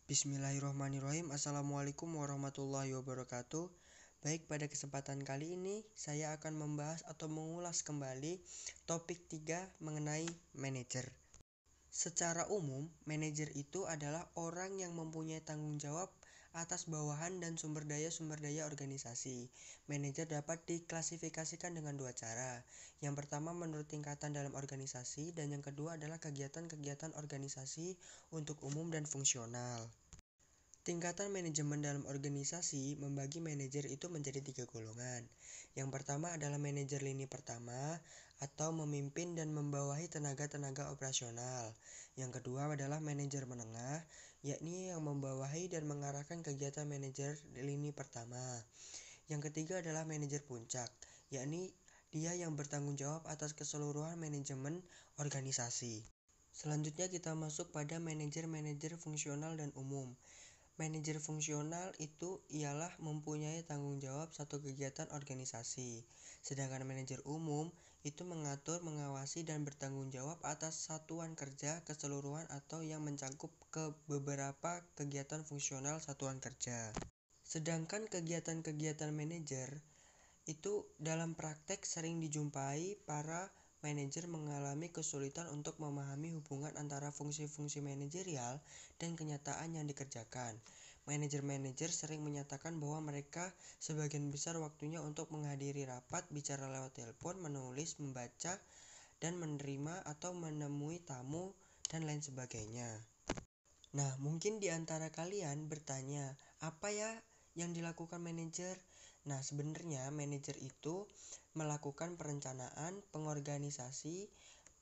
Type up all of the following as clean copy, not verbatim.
Bismillahirrahmanirrahim. Assalamualaikum warahmatullahi wabarakatuh. Baik, pada kesempatan kali ini saya akan membahas atau mengulas kembali topik 3 mengenai manajer. Secara umum, manajer itu adalah orang yang mempunyai tanggung jawab atas bawahan dan sumber daya organisasi. Manajer dapat diklasifikasikan dengan dua cara. Yang pertama menurut tingkatan dalam organisasi, dan yang kedua adalah kegiatan-kegiatan organisasi untuk umum dan fungsional. Tingkatan manajemen dalam organisasi membagi manajer itu menjadi 3 golongan. Yang pertama adalah manajer lini pertama atau memimpin dan membawahi tenaga-tenaga operasional. Yang kedua adalah manajer menengah, yakni yang membawahi dan mengarahkan kegiatan manajer lini pertama. Yang ketiga adalah manajer puncak, yakni dia yang bertanggung jawab atas keseluruhan manajemen organisasi. Selanjutnya kita masuk pada manajer fungsional dan umum. Manajer fungsional itu ialah mempunyai tanggung jawab satu kegiatan organisasi. Sedangkan manajer umum itu mengatur, mengawasi, dan bertanggung jawab atas satuan kerja keseluruhan atau yang mencakup ke beberapa kegiatan fungsional satuan kerja. Sedangkan kegiatan-kegiatan manajer itu dalam praktek sering dijumpai para manajer mengalami kesulitan untuk memahami hubungan antara fungsi-fungsi manajerial dan kenyataan yang dikerjakan. Manajer-manajer sering menyatakan bahwa mereka sebagian besar waktunya untuk menghadiri rapat, bicara lewat telepon, menulis, membaca, dan menerima atau menemui tamu, dan lain sebagainya. Nah, mungkin di antara kalian bertanya, apa ya yang dilakukan manajer? Nah, sebenarnya manajer itu melakukan perencanaan, pengorganisasi,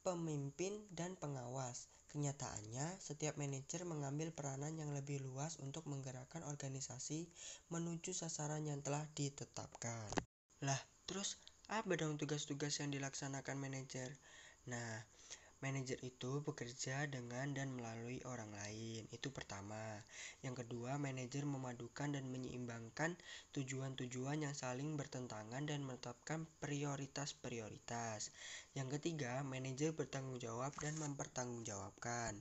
pemimpin, dan pengawas. Kenyataannya, setiap manajer mengambil peranan yang lebih luas untuk menggerakkan organisasi menuju sasaran yang telah ditetapkan. Lah, terus apa dong tugas-tugas yang dilaksanakan manajer? Nah, manajer itu bekerja dengan dan melalui orang lain. Itu pertama. Yang kedua, manajer memadukan dan menyeimbangkan tujuan-tujuan yang saling bertentangan dan menetapkan prioritas-prioritas. Yang ketiga, manajer bertanggung jawab dan mempertanggungjawabkan.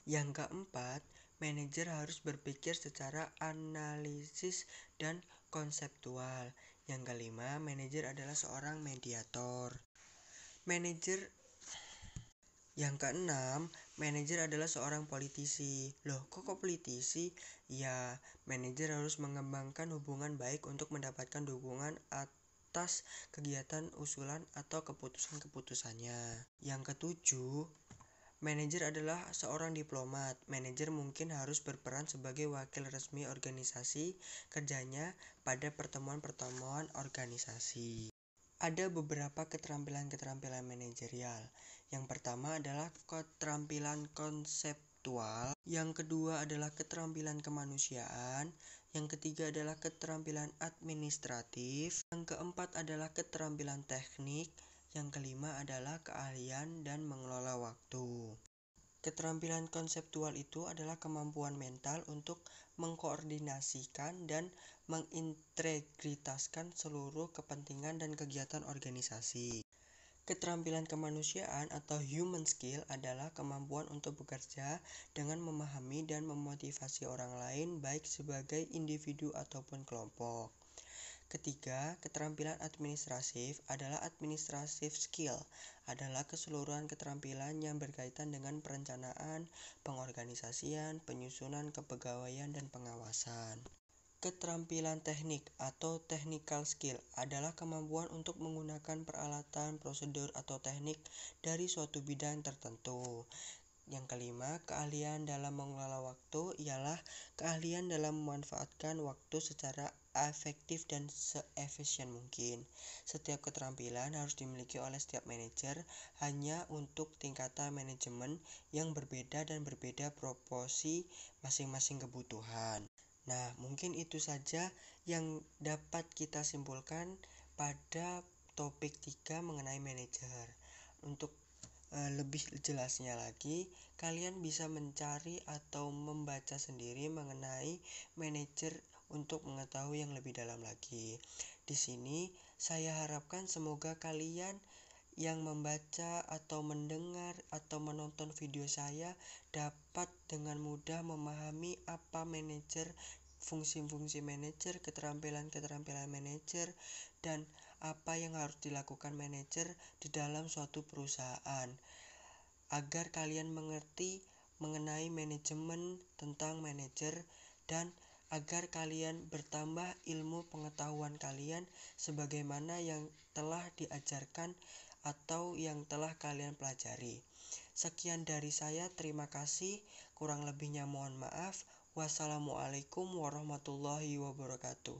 Yang keempat, manajer harus berpikir secara analisis dan konseptual. Yang kelima, manajer adalah seorang mediator. Yang keenam, manajer adalah seorang politisi. Loh, kok politisi? Ya, manajer harus mengembangkan hubungan baik untuk mendapatkan dukungan atas kegiatan usulan atau keputusan-keputusannya. Yang ketujuh, manajer adalah seorang diplomat. Manajer mungkin harus berperan sebagai wakil resmi organisasi kerjanya pada pertemuan-pertemuan organisasi. Ada beberapa keterampilan-keterampilan manajerial. Yang pertama adalah keterampilan konseptual, yang kedua adalah keterampilan kemanusiaan, yang ketiga adalah keterampilan administratif, yang keempat adalah keterampilan teknik, yang kelima adalah keahlian dan mengelola waktu. Keterampilan konseptual itu adalah kemampuan mental untuk mengkoordinasikan dan mengintegritaskan seluruh kepentingan dan kegiatan organisasi. Keterampilan kemanusiaan atau human skill adalah kemampuan untuk bekerja dengan memahami dan memotivasi orang lain baik sebagai individu ataupun kelompok. Ketiga, keterampilan administratif adalah administrative skill, adalah keseluruhan keterampilan yang berkaitan dengan perencanaan, pengorganisasian, penyusunan kepegawaian, dan pengawasan. Keterampilan teknik atau technical skill adalah kemampuan untuk menggunakan peralatan, prosedur, atau teknik dari suatu bidang tertentu. Yang kelima, keahlian dalam mengelola waktu ialah keahlian dalam memanfaatkan waktu secara efektif dan seefisien mungkin. Setiap keterampilan harus dimiliki oleh setiap manajer hanya untuk tingkatan manajemen yang berbeda dan berbeda proporsi masing-masing kebutuhan. Nah, mungkin itu saja yang dapat kita simpulkan pada topik 3 mengenai manajer. Untuk lebih jelasnya lagi, kalian bisa mencari atau membaca sendiri mengenai manajer untuk mengetahui yang lebih dalam lagi. Di sini saya harapkan semoga kalian yang membaca atau mendengar atau menonton video saya dapat dengan mudah memahami apa manajer, fungsi-fungsi manajer, keterampilan-keterampilan manajer, dan apa yang harus dilakukan manajer di dalam suatu perusahaan. Agar kalian mengerti mengenai manajemen tentang manajer dan agar kalian bertambah ilmu pengetahuan kalian sebagaimana yang telah diajarkan atau yang telah kalian pelajari. Sekian dari saya, terima kasih. Kurang lebihnya mohon maaf. Wassalamualaikum warahmatullahi wabarakatuh.